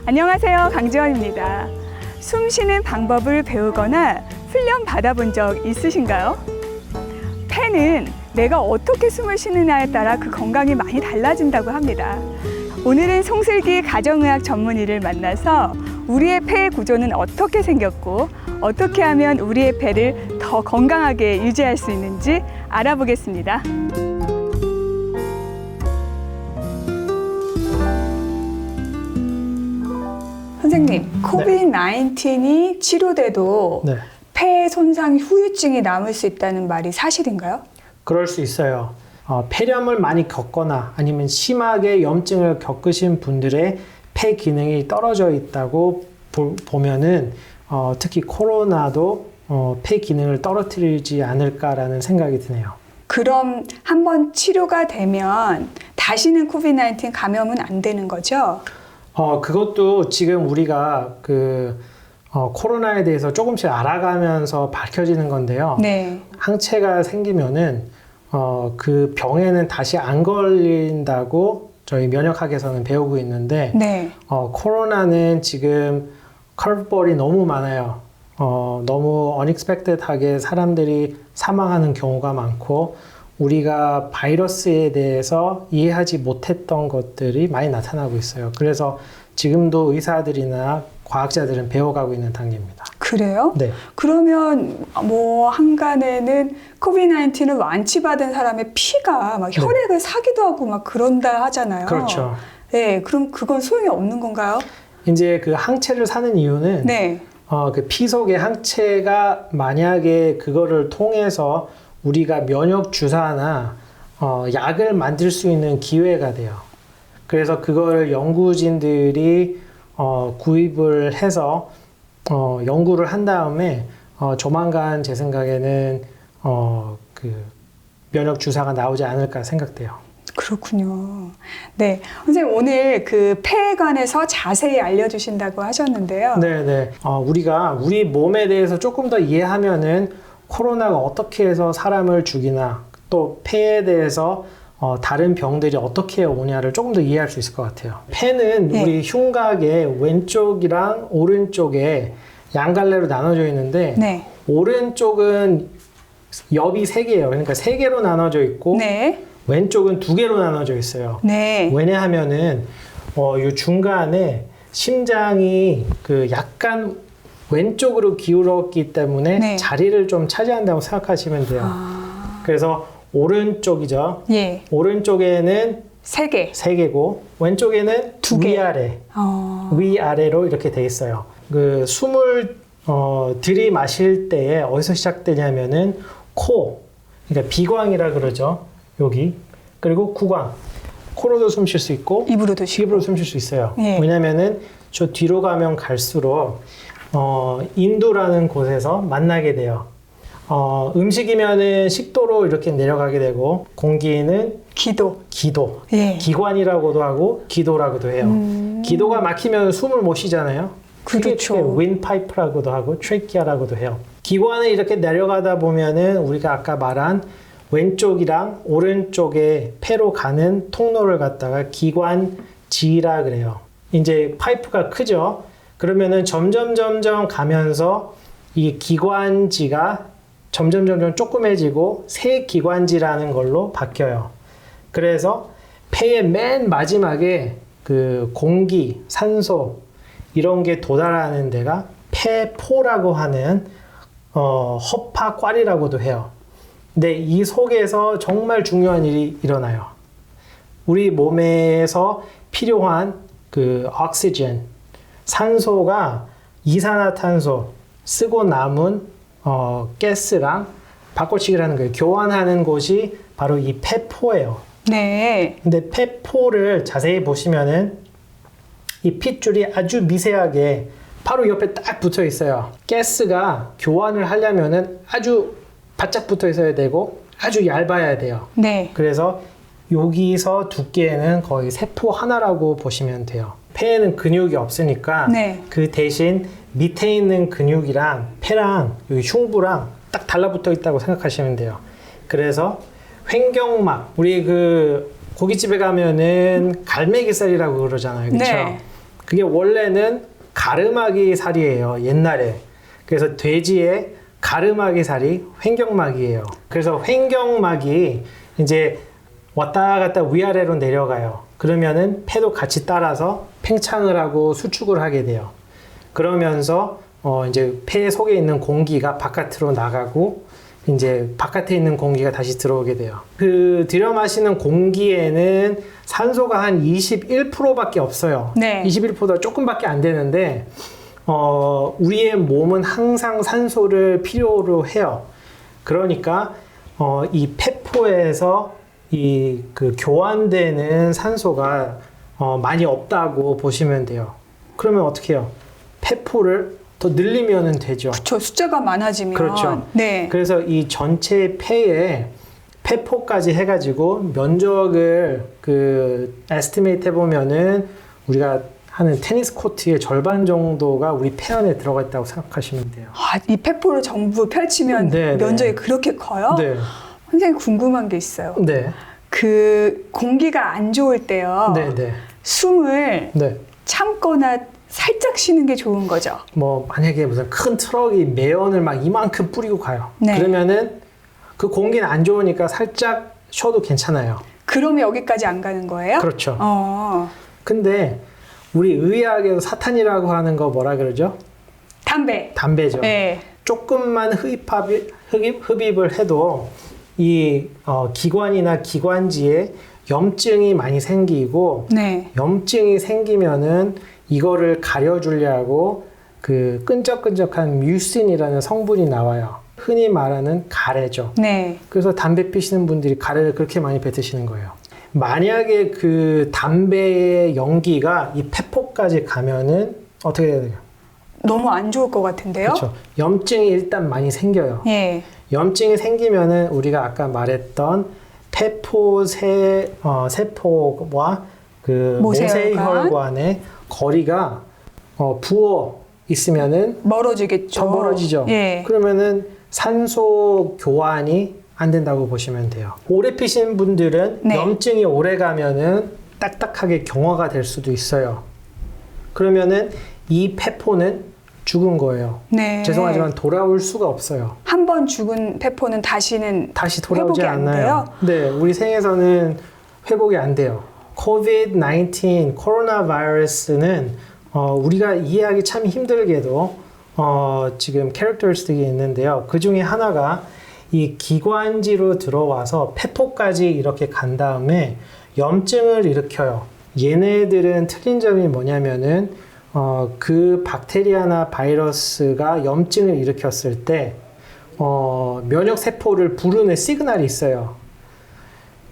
안녕하세요, 강지원입니다. 숨 쉬는 방법을 배우거나 훈련 받아본 적 있으신가요? 폐는 내가 어떻게 숨을 쉬느냐에 따라 그 건강이 많이 달라진다고 합니다. 오늘은 송슬기 가정의학 전문의를 만나서 우리의 폐의 구조는 어떻게 생겼고 어떻게 하면 우리의 폐를 더 건강하게 유지할 수 있는지 알아보겠습니다. 선생님, 코비드-19이 치료돼도 네. 폐 손상 후유증이 남을 수 있다는 말이 사실인가요? 그럴 수 있어요. 폐렴을 많이 겪거나 아니면 심하게 염증을 겪으신 분들의 폐 기능이 떨어져 있다고 보면은 특히 코로나도 폐 기능을 떨어뜨리지 않을까라는 생각이 드네요. 그럼 한번 치료가 되면 다시는 코비드-19 감염은 안 되는 거죠? 그것도 지금 우리가 코로나에 대해서 조금씩 알아가면서 밝혀지는 건데요. 네. 항체가 생기면은 그 병에는 다시 안 걸린다고 저희 면역학에서는 배우고 있는데, 네. 코로나는 지금 커브볼이 너무 많아요. 너무 unexpected하게 사람들이 사망하는 경우가 많고, 우리가 바이러스에 대해서 이해하지 못했던 것들이 많이 나타나고 있어요. 그래서 지금도 의사들이나 과학자들은 배워가고 있는 단계입니다. 그래요? 네. 그러면 한간에는 코비드-19을 완치받은 사람의 피가 막 혈액을 사기도 하고 막 그런다 하잖아요. 그렇죠. 네, 그럼 그건 소용이 없는 건가요? 이제 그 항체를 사는 이유는 네. 그 피 속의 항체가 만약에 그거를 통해서 우리가 면역 주사나 약을 만들 수 있는 기회가 돼요. 그래서 그거를 연구진들이 구입을 해서 연구를 한 다음에 조만간 제 생각에는 그 면역 주사가 나오지 않을까 생각돼요. 그렇군요. 네, 선생님 오늘 그 폐에 관해서 자세히 알려주신다고 하셨는데요. 네네. 우리가 우리 몸에 대해서 조금 더 이해하면은 코로나가 어떻게 해서 사람을 죽이나 또 폐에 대해서 다른 병들이 어떻게 오냐를 조금 더 이해할 수 있을 것 같아요. 폐는 네. 우리 흉곽의 왼쪽이랑 오른쪽에 양갈래로 나눠져 있는데 네. 오른쪽은 옆이 3개예요. 그러니까 3개로 나눠져 있고 네. 왼쪽은 2개로 나눠져 있어요. 네. 왜냐하면은 이 중간에 심장이 약간 왼쪽으로 기울었기 때문에 네. 자리를 좀 차지한다고 생각하시면 돼요. 그래서 오른쪽이죠. 예. 오른쪽에는 3개. 3개고 왼쪽에는 2개. 위아래, 위아래로 이렇게 돼 있어요. 그 숨을 들이마실 때에 어디서 시작되냐면은 코, 그러니까 비광이라 그러죠. 여기. 그리고 구강. 코로도 숨 쉴 수 있고 입으로도 쉬고. 입으로 숨 쉴 수 있어요. 예. 왜냐면은 저 뒤로 가면 갈수록 인두라는 곳에서 만나게 돼요. 음식이면은 식도로 이렇게 내려가게 되고 공기는 기도. 기도, 예. 기관이라고도 하고 기도라고도 해요. 기도가 막히면 숨을 못 쉬잖아요. 그렇죠. 윈파이프라고도 하고 트레키아라고도 해요. 기관을 이렇게 내려가다 보면은 우리가 아까 말한 왼쪽이랑 오른쪽에 폐로 가는 통로를 갖다가 기관지라 그래요. 이제 파이프가 크죠. 그러면은 점점 가면서 이 기관지가 점점 조그매지고 새 기관지라는 걸로 바뀌어요. 그래서 폐의 맨 마지막에 그 공기, 산소 이런 게 도달하는 데가 폐포라고 하는 허파과리라고도 해요. 근데 이 속에서 정말 중요한 일이 일어나요. 우리 몸에서 필요한 그 오xygen, 산소가 이산화탄소 쓰고 남은 가스랑 바꿔치기를 하는 거예요. 교환하는 곳이 바로 이 폐포예요. 네. 근데 폐포를 자세히 보시면은 이 핏줄이 아주 미세하게 바로 옆에 딱 붙어 있어요. 가스가 교환을 하려면은 아주 바짝 붙어 있어야 되고 아주 얇아야 돼요. 네. 그래서 여기서 두께는 거의 세포 하나라고 보시면 돼요. 폐에는 근육이 없으니까 네. 그 대신 밑에 있는 근육이랑 폐랑 여기 흉부랑 딱 달라붙어 있다고 생각하시면 돼요. 그래서 횡격막, 우리 그 고깃집에 가면은 갈매기살이라고 그러잖아요. 그렇죠? 네. 그게 원래는 가르마기 살이에요. 옛날에. 그래서 돼지의 가르마기 살이 횡격막이에요. 그래서 횡격막이 이제 왔다 갔다 위아래로 내려가요. 그러면은 폐도 같이 따라서 팽창을 하고 수축을 하게 돼요. 그러면서 이제 폐 속에 있는 공기가 바깥으로 나가고 이제 바깥에 있는 공기가 다시 들어오게 돼요. 그 들여 마시는 공기에는 산소가 한 21%밖에 없어요. 네. 21%가 조금밖에 안 되는데 우리의 몸은 항상 산소를 필요로 해요. 그러니까 이 폐포에서 그 교환되는 산소가 많이 없다고 보시면 돼요. 그러면 어떻게 해요? 폐포를 더 늘리면 되죠. 그렇죠. 숫자가 많아지면. 그렇죠. 네. 그래서 이 전체 폐에 폐포까지 해가지고 면적을 에스티메이트 해보면은 우리가 하는 테니스 코트의 절반 정도가 우리 폐 안에 들어가 있다고 생각하시면 돼요. 아, 이 폐포를 전부 펼치면 네, 면적이 네. 그렇게 커요? 네. 선생님 궁금한 게 있어요. 네. 그 공기가 안 좋을 때요. 네. 네. 숨을 네. 참거나 살짝 쉬는 게 좋은 거죠. 뭐 만약에 무슨 큰 트럭이 매연을 막 이만큼 뿌리고 가요. 네. 그러면은 그 공기는 안 좋으니까 살짝 쉬어도 괜찮아요. 그러면 여기까지 안 가는 거예요? 그렇죠. 근데 우리 의학에서 사탄이라고 하는 거 뭐라 그러죠? 담배. 담배죠. 네. 조금만 흡입을 해도 이 기관이나 기관지에 염증이 많이 생기고 네. 염증이 생기면은 이거를 가려주려고 그 끈적끈적한 뮤신이라는 성분이 나와요. 흔히 말하는 가래죠. 네. 그래서 담배 피시는 분들이 가래를 그렇게 많이 뱉으시는 거예요. 만약에 그 담배의 연기가 이 폐포까지 가면은 어떻게 돼야 돼요? 너무 안 좋을 것 같은데요? 그렇죠. 염증이 일단 많이 생겨요. 예. 염증이 생기면은 우리가 아까 말했던 폐포 세포와 그 모세혈관의 거리가 부어 있으면은 멀어지겠죠. 더 멀어지죠. 예. 그러면은 산소 교환이 안 된다고 보시면 돼요. 오래 피신 분들은 네. 염증이 오래 가면은 딱딱하게 경화가 될 수도 있어요. 그러면은 이 폐포는 죽은 거예요. 네. 죄송하지만 돌아올 수가 없어요. 한 번 죽은 폐포는 다시 돌아오지 회복이 안 않아요. 네, 우리 생에서는 회복이 안 돼요. COVID-19 코로나 바이러스는 우리가 이해하기 참 힘들게도 지금 캐릭터리스틱이 있는데요. 그 중에 하나가 이 기관지로 들어와서 폐포까지 이렇게 간 다음에 염증을 일으켜요. 얘네들은 틀린 점이 뭐냐면은 그 박테리아나 바이러스가 염증을 일으켰을 때 면역 세포를 부르는 시그널이 있어요.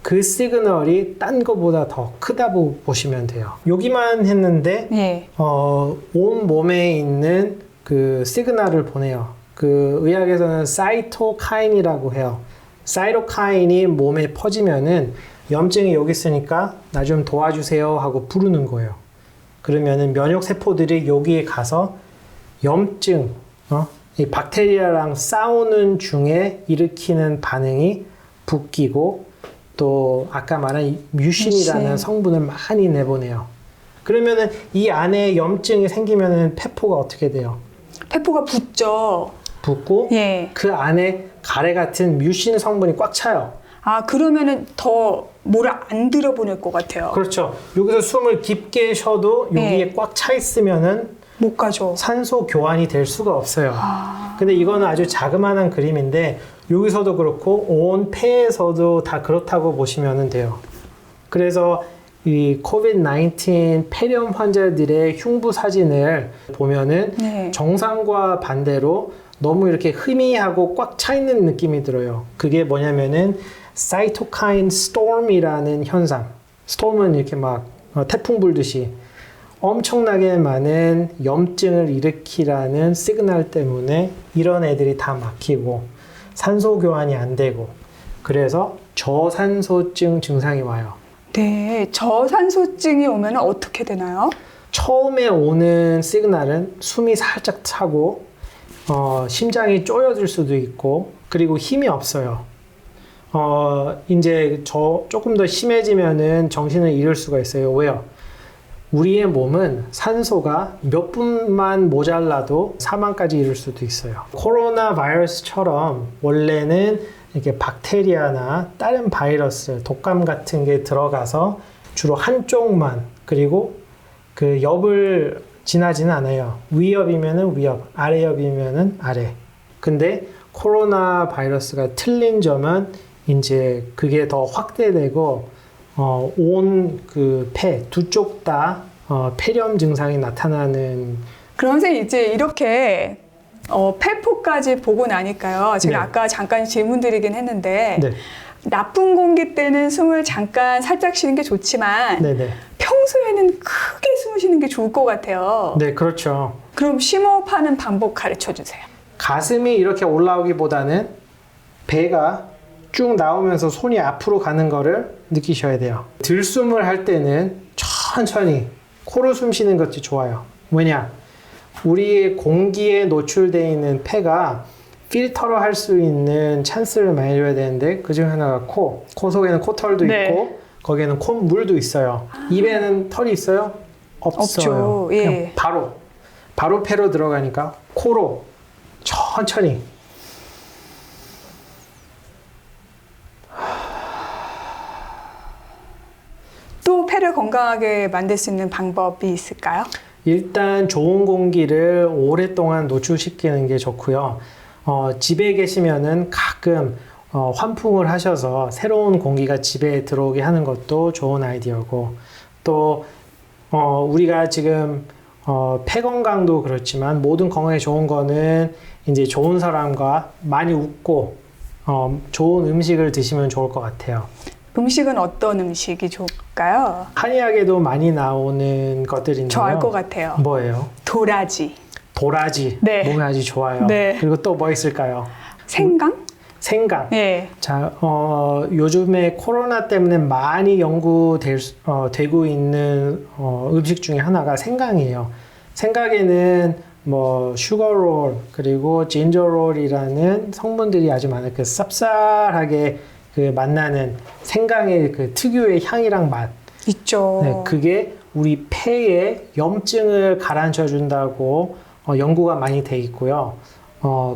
그 시그널이 딴 거보다 더 크다고 보시면 돼요. 여기만 했는데 예. 온 몸에 있는 그 시그널을 보내요. 그 의학에서는 사이토카인이라고 해요. 사이토카인이 몸에 퍼지면은 염증이 여기 있으니까 나 좀 도와주세요 하고 부르는 거예요. 그러면은 면역 세포들이 여기에 가서 염증, 이 박테리아랑 싸우는 중에 일으키는 반응이 붓기고 또 아까 말한 뮤신이라는 성분을 많이 내보내요. 그러면은 이 안에 염증이 생기면은 폐포가 어떻게 돼요? 폐포가 붓죠. 붓고 예. 그 안에 가래 같은 뮤신 성분이 꽉 차요. 아, 그러면은 더 뭐를 안 들여보낼 것 같아요. 그렇죠. 여기서 숨을 깊게 쉬어도 여기에 네. 꽉 차 있으면은 못 가죠. 산소 교환이 될 수가 없어요. 근데 이거는 아주 자그마한 그림인데 여기서도 그렇고 온 폐에서도 다 그렇다고 보시면 돼요. 그래서 이 COVID-19 폐렴 환자들의 흉부 사진을 보면은 네. 정상과 반대로 너무 이렇게 희미하고 꽉 차 있는 느낌이 들어요. 그게 뭐냐면은 사이토카인 스톰이라는 현상. 스톰은 이렇게 막 태풍 불듯이 엄청나게 많은 염증을 일으키라는 시그널 때문에 이런 애들이 다 막히고 산소 교환이 안 되고 그래서 저산소증 증상이 와요. 네. 저산소증이 오면 어떻게 되나요? 처음에 오는 시그널은 숨이 살짝 차고 심장이 쪼여들 수도 있고 그리고 힘이 없어요. 이제 조금 더 심해지면은 정신을 잃을 수가 있어요. 왜요? 우리의 몸은 산소가 몇 분만 모자라도 사망까지 이를 수도 있어요. 코로나 바이러스처럼 원래는 이렇게 박테리아나 다른 바이러스, 독감 같은 게 들어가서 주로 한쪽만, 그리고 그 옆을 지나지는 않아요. 위옆이면은 위옆, 아래옆이면은 아래. 근데 코로나 바이러스가 틀린 점은 이제 그게 더 확대되고 온 그 폐 두 쪽 다 폐렴 증상이 나타나는. 그럼 선생님 이제 이렇게 폐포까지 보고 나니까요. 제가 네. 아까 잠깐 질문 드리긴 했는데 네. 나쁜 공기 때는 숨을 잠깐 살짝 쉬는 게 좋지만 네네. 평소에는 크게 숨을 쉬는 게 좋을 것 같아요. 네, 그렇죠. 그럼 심호흡하는 방법 가르쳐 주세요. 가슴이 이렇게 올라오기보다는 배가 쭉 나오면서 손이 앞으로 가는 거를 느끼셔야 돼요. 들숨을 할 때는 천천히 코로 숨 쉬는 것이 좋아요. 왜냐? 우리의 공기에 노출되어 있는 폐가 필터로 할 수 있는 찬스를 많이 줘야 되는데 그 중 하나가 코. 코 속에는 코털도 네. 있고 거기에는 콧물도 있어요. 입에는 털이 있어요? 없어요. 없죠. 예. 그냥 바로 폐로 들어가니까 코로 천천히. 또 폐를 건강하게 만들 수 있는 방법이 있을까요? 일단 좋은 공기를 오랫동안 노출시키는 게 좋고요. 집에 계시면은 가끔 환풍을 하셔서 새로운 공기가 집에 들어오게 하는 것도 좋은 아이디어고, 또 우리가 지금 폐 건강도 그렇지만 모든 건강에 좋은 거는 이제 좋은 사람과 많이 웃고 좋은 음식을 드시면 좋을 것 같아요. 음식은 어떤 음식이 좋을까요? 한의학에도 많이 나오는 것들인데요. 저 알 것 같아요. 뭐예요? 도라지, 도라지. 네. 몸에 아주 좋아요. 네. 그리고 또 뭐 있을까요? 생강? 생강. 예. 자, 요즘에 코로나 때문에 많이 되고 있는 음식 중에 하나가 생강이에요. 생강에는 뭐 슈거롤 그리고 진저롤이라는 성분들이 아주 많아요. 그 쌉쌀하게 그 맛나는 생강의 그 특유의 향이랑 맛. 있죠. 네, 그게 우리 폐에 염증을 가라앉혀 준다고 연구가 많이 돼 있고요.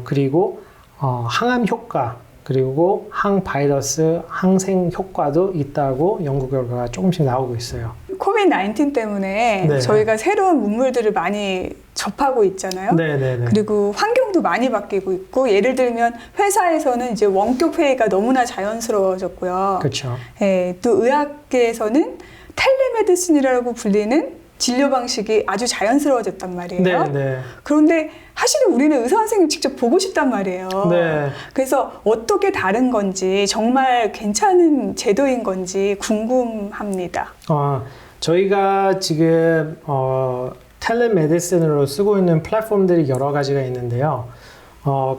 그리고 항암 효과, 그리고 항바이러스, 항생 효과도 있다고 연구 결과가 조금씩 나오고 있어요. 코비드-19 때문에 네. 저희가 새로운 문물들을 많이 접하고 있잖아요. 네네네. 그리고 환경도 많이 바뀌고 있고, 예를 들면 회사에서는 이제 원격 회의가 너무나 자연스러워졌고요. 그렇죠. 예, 또 의학계에서는 텔레메디슨이라고 불리는 진료 방식이 아주 자연스러워졌단 말이에요. 네네. 그런데 사실은 우리는 의사 선생님 직접 보고 싶단 말이에요. 네. 그래서 어떻게 다른 건지, 정말 괜찮은 제도인 건지 궁금합니다. 저희가 지금 텔레메디슨으로 쓰고 있는 플랫폼들이 여러 가지가 있는데요.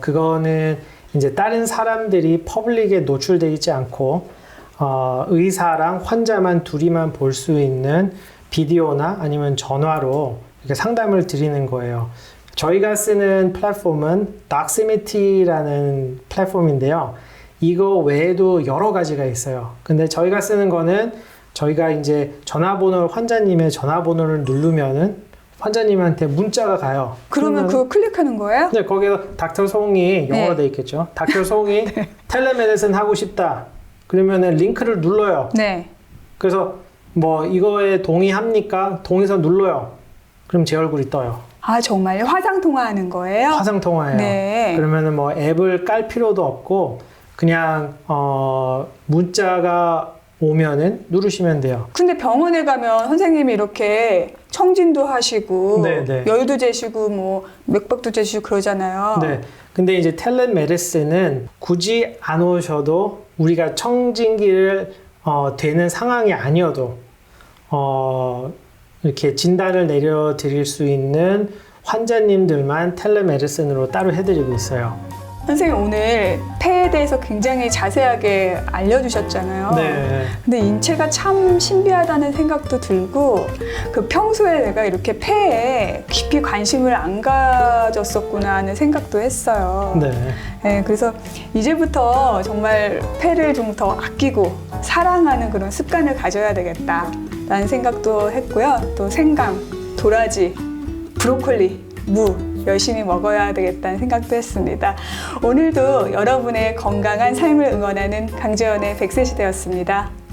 그거는 이제 다른 사람들이 퍼블릭에 노출되어 있지 않고 의사랑 환자만 둘이만 볼 수 있는 비디오나 아니면 전화로 이렇게 상담을 드리는 거예요. 저희가 쓰는 플랫폼은 Doximity라는 플랫폼인데요. 이거 외에도 여러 가지가 있어요. 근데 저희가 쓰는 거는 저희가 이제 환자님의 전화번호를 누르면은 환자님한테 문자가 가요. 그러면 그거 클릭하는 거예요? 네, 거기서 닥터 송이 영어로 네. 돼 있겠죠. 닥터 송이 텔레메디슨 하고 싶다. 그러면은 링크를 눌러요. 네. 그래서 뭐 이거에 동의합니까? 동의서 눌러요. 그럼 제 얼굴이 떠요. 아, 정말요? 화상 통화하는 거예요? 화상 통화예요. 네. 그러면은 뭐 앱을 깔 필요도 없고 그냥 문자가 오면은 누르시면 돼요. 근데 병원에 가면 선생님이 이렇게 청진도 하시고 네네. 열도 재시고 뭐 맥박도 재시고 그러잖아요. 네. 근데 이제 텔레메디슨은 굳이 안 오셔도 우리가 청진기를 되는 상황이 아니어도 이렇게 진단을 내려드릴 수 있는 환자님들만 텔레메디슨으로 따로 해드리고 있어요. 선생님 오늘 폐에 대해서 굉장히 자세하게 알려주셨잖아요. 네. 근데 인체가 참 신비하다는 생각도 들고, 그 평소에 내가 이렇게 폐에 깊이 관심을 안 가졌었구나 하는 생각도 했어요. 네. 네, 그래서 이제부터 정말 폐를 좀 더 아끼고 사랑하는 그런 습관을 가져야 되겠다. 라는 생각도 했고요. 또 생강, 도라지, 브로콜리, 무 열심히 먹어야 되겠다는 생각도 했습니다. 오늘도 여러분의 건강한 삶을 응원하는 강재원의 100세 시대였습니다.